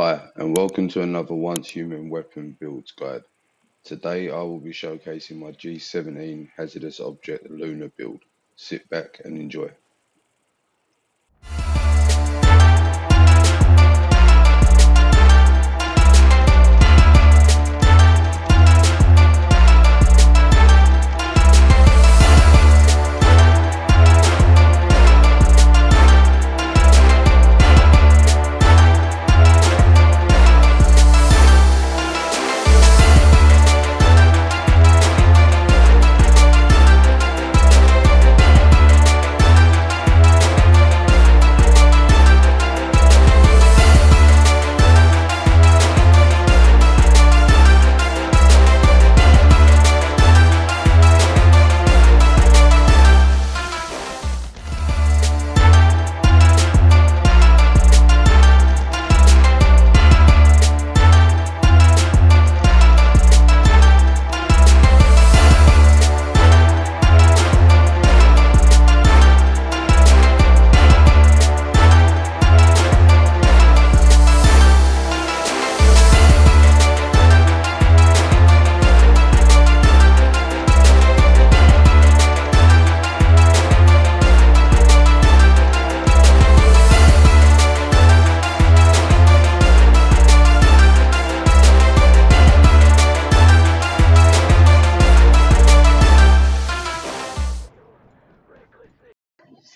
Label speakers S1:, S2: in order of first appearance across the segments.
S1: Hi, and welcome to another Once Human Weapon Builds guide. Today I will be showcasing my G17 Hazardous Object Lunar build. Sit back and enjoy.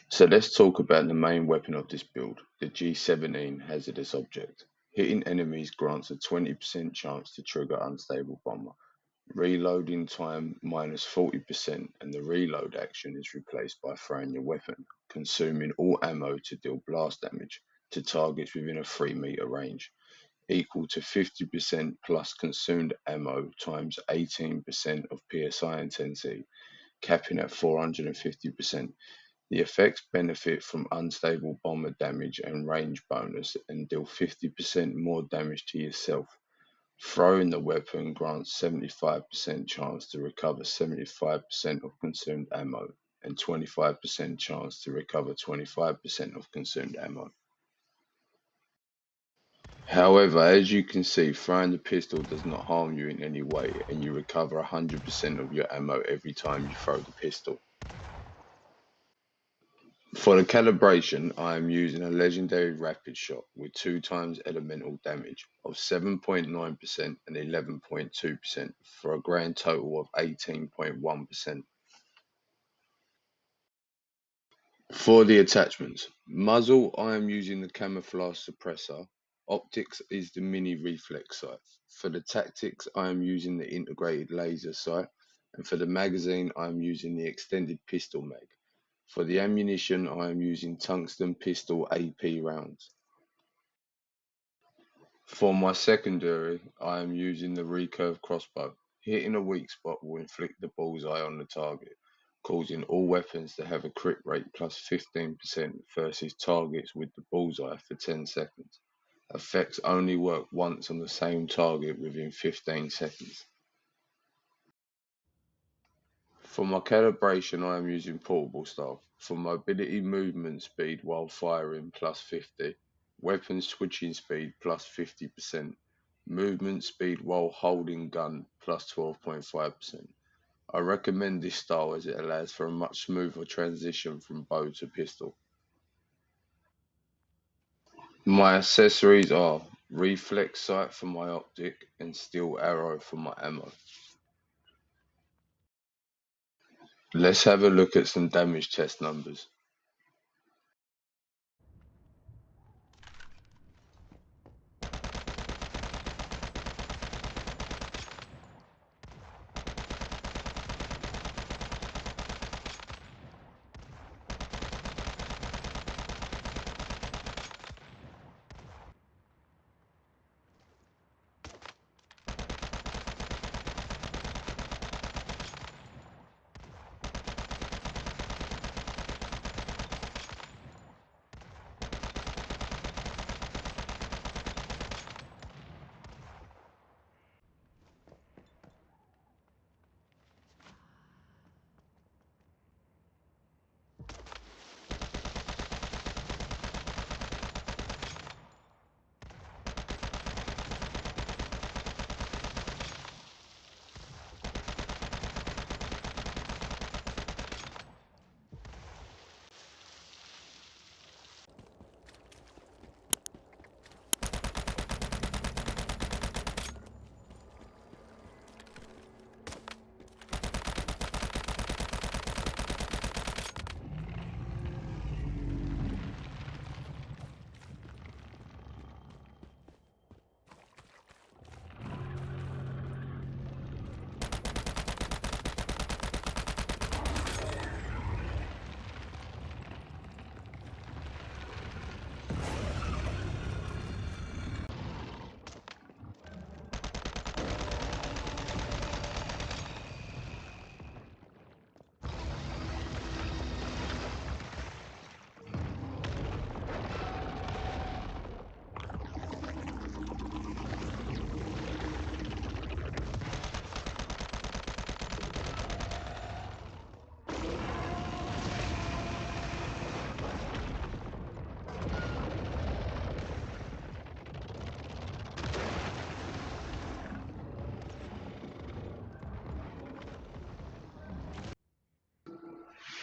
S1: So let's talk about the main weapon of this build, the G17 Hazardous Object. Hitting enemies grants a 20% chance to trigger unstable bomber. Reloading time minus 40%, and the reload action is replaced by throwing your weapon, consuming all ammo to deal blast damage to targets within a 3-meter range, equal to 50% plus consumed ammo times 18% of PSI intensity, capping at 450%. The effects benefit from unstable bomber damage and range bonus and deal 50% more damage to yourself. Throwing the weapon grants 75% chance to recover 75% of consumed ammo and 25% chance to recover 25% of consumed ammo. However, as you can see, throwing the pistol does not harm you in any way, and you recover 100% of your ammo every time you throw the pistol. For the calibration, I am using a legendary rapid shot with 2 times elemental damage of 7.9% and 11.2% for a grand total of 18.1%. For the attachments, muzzle, I am using the camouflage suppressor. Optics is the mini reflex sight. For the tactics, I am using the integrated laser sight. And for the magazine, I am using the extended pistol mag. For the ammunition, I am using tungsten pistol AP rounds. For my secondary, I am using the recurve crossbow. Hitting a weak spot will inflict the bullseye on the target, causing all weapons to have a crit rate plus 15% versus targets with the bullseye for 10 seconds. Effects only work once on the same target within 15 seconds. For my calibration, I am using portable style. For mobility movement speed while firing plus 50, weapon switching speed plus 50%, movement speed while holding gun plus 12.5%. I recommend this style as it allows for a much smoother transition from bow to pistol. My accessories are reflex sight for my optic and steel arrow for my ammo. Let's have a look at some damage test numbers.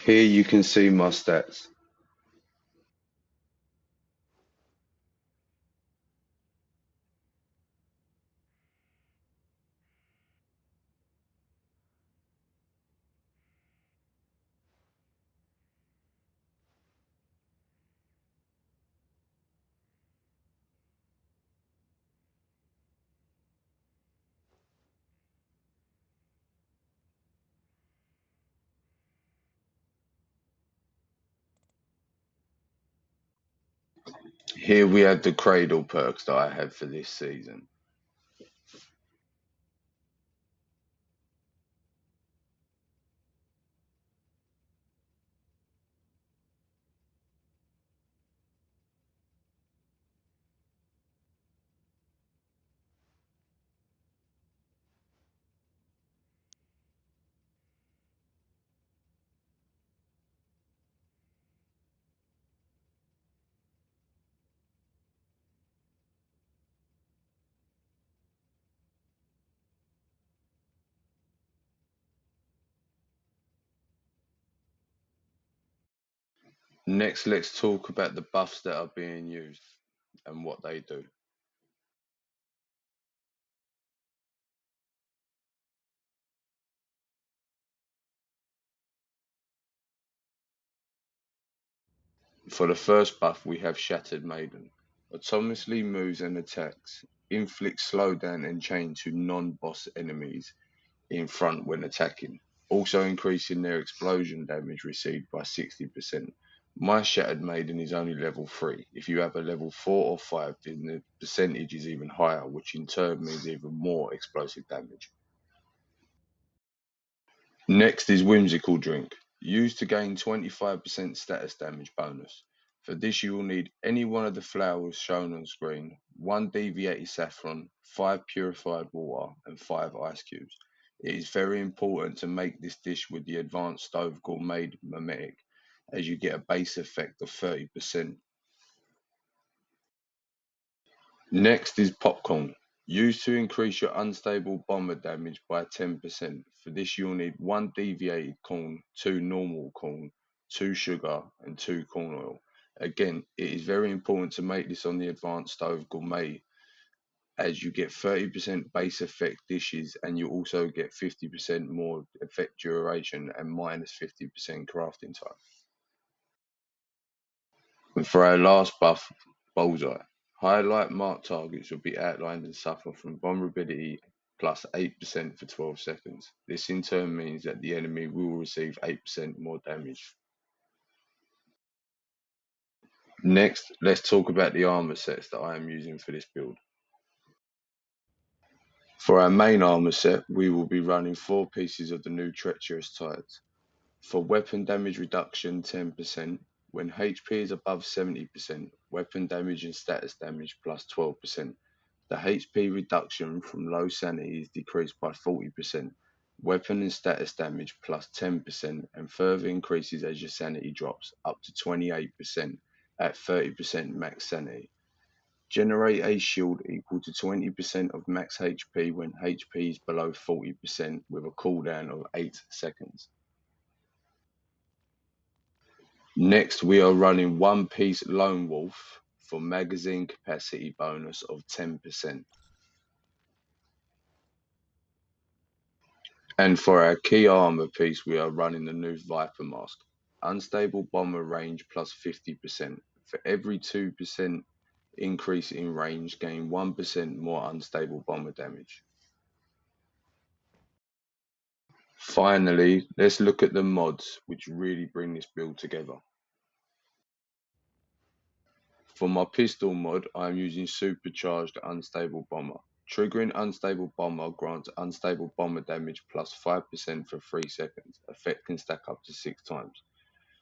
S1: Here you can see my stats. Here we have the cradle perks that I have for this season. Next, let's talk about the buffs that are being used and what they do. For the first buff, we have Shattered Maiden. Autonomously moves and attacks, inflicts slowdown and chain to non-boss enemies in front when attacking, also increasing their explosion damage received by 60%. My Shattered Maiden is only level 3. If you have a level 4 or 5, then the percentage is even higher, which in turn means even more explosive damage. Next is Whimsical Drink, used to gain 25% status damage bonus. For this you will need any one of the flowers shown on screen, 1 deviated saffron, 5 purified water and 5 ice cubes. It is very important to make this dish with the advanced stove gourmet mimetic, as you get a base effect of 30%. Next is Popcorn, used to increase your unstable bomber damage by 10%. For this you'll need 1 deviated corn, 2 normal corn, 2 sugar and 2 corn oil. Again, it is very important to make this on the advanced stove gourmet, as you get 30% base effect dishes and you also get 50% more effect duration and minus 50% crafting time. And for our last buff, Bullseye. Highlight marked targets will be outlined and suffer from vulnerability plus 8% for 12 seconds. This in turn means that the enemy will receive 8% more damage. Next, let's talk about the armor sets that I am using for this build. For our main armor set, we will be running 4 pieces of the new Treacherous Tides. For weapon damage reduction 10%, when HP is above 70%, weapon damage and status damage plus 12%. The HP reduction from low sanity is decreased by 40%, weapon and status damage plus 10%, and further increases as your sanity drops up to 28% at 30% max sanity. Generate a shield equal to 20% of max HP when HP is below 40% with a cooldown of 8 seconds. Next, we are running One Piece Lone Wolf for magazine capacity bonus of 10%. And for our key armor piece, we are running the new Viper Mask. Unstable bomber range plus 50%. For every 2% increase in range, gain 1% more unstable bomber damage. Finally, let's look at the mods which really bring this build together. For my pistol mod, I am using Supercharged Unstable Bomber. Triggering Unstable Bomber grants unstable bomber damage plus 5% for 3 seconds. Effect can stack up to 6 times.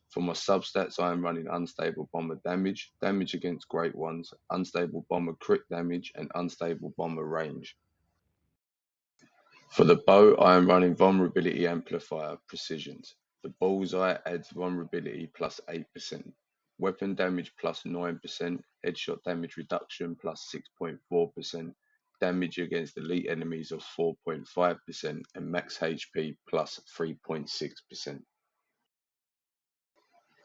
S1: For my substats, I am running Unstable Bomber damage, damage against Great Ones, Unstable Bomber crit damage, and Unstable Bomber range. For the bow, I am running Vulnerability Amplifier Precisions. The bullseye adds vulnerability plus 8%, weapon damage plus 9%, headshot damage reduction plus 6.4%, damage against elite enemies of 4.5%, and max HP plus 3.6%.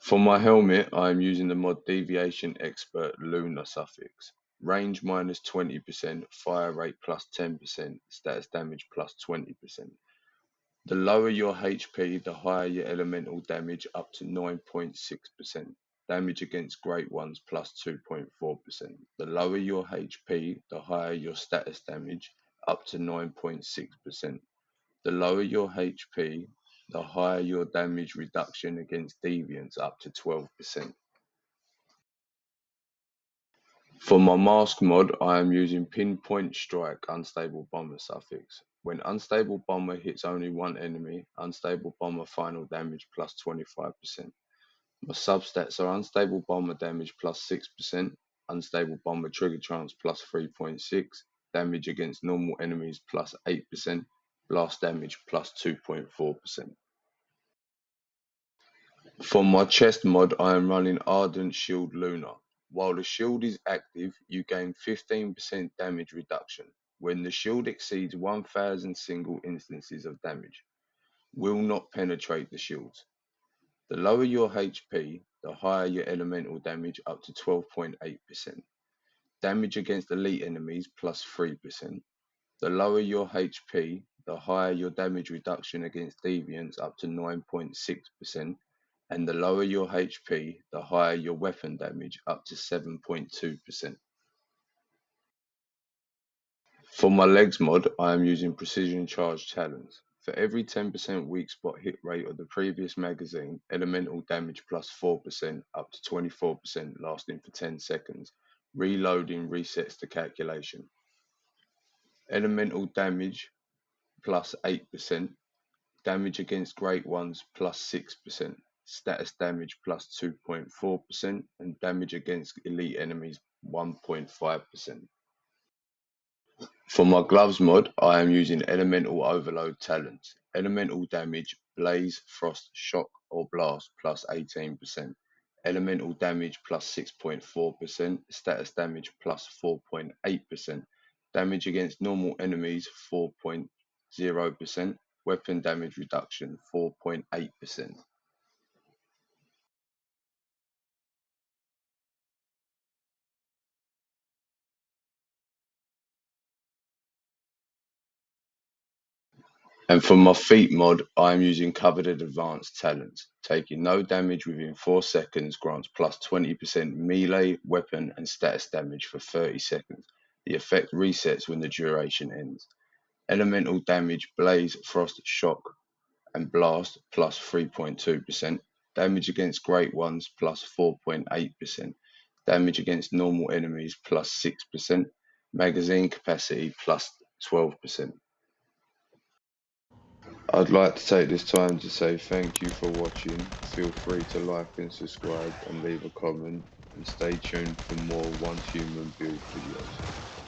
S1: For my helmet, I am using the mod deviation expert lunar suffix. Range minus 20%, fire rate plus 10%, status damage plus 20%. The lower your HP, the higher your elemental damage up to 9.6%. Damage against great ones plus 2.4%. The lower your HP, the higher your status damage up to 9.6%. The lower your HP, the higher your damage reduction against deviants up to 12%. For my mask mod, I am using pinpoint strike unstable bomber suffix. When unstable bomber hits only one enemy, unstable bomber final damage plus 25%. My substats are unstable bomber damage plus 6%, unstable bomber trigger chance plus 3.6, damage against normal enemies plus 8%, blast damage plus 2.4%. For my chest mod, I am running Ardent Shield Lunar. While the shield is active, you gain 15% damage reduction. When the shield exceeds 1,000 single instances of damage, will not penetrate the shields. The lower your HP, the higher your elemental damage up to 12.8%. Damage against elite enemies plus 3%. The lower your HP, the higher your damage reduction against deviants up to 9.6%. And the lower your HP, the higher your weapon damage up to 7.2%. For my legs mod, I am using precision charge talons. For every 10% weak spot hit rate of the previous magazine, elemental damage plus 4% up to 24% lasting for 10 seconds. Reloading resets the calculation. Elemental damage plus 8%. Damage against great ones plus 6%, status damage plus 2.4%, and damage against elite enemies 1.5%. For my gloves mod, I am using Elemental Overload Talents. Elemental damage, blaze, frost, shock, or blast plus 18%. Elemental damage plus 6.4%, status damage plus 4.8%, damage against normal enemies 4.0%, weapon damage reduction 4.8%. And for my feet mod, I am using Coveted Advanced Talents. Taking no damage within 4 seconds grants plus 20% melee, weapon, and status damage for 30 seconds. The effect resets when the duration ends. Elemental damage, blaze, frost, shock, and blast plus 3.2%. Damage against great ones plus 4.8%. Damage against normal enemies plus 6%. Magazine capacity plus 12%. I'd like to take this time to say thank you for watching. Feel free to like and subscribe and leave a comment, and stay tuned for more Once Human build videos.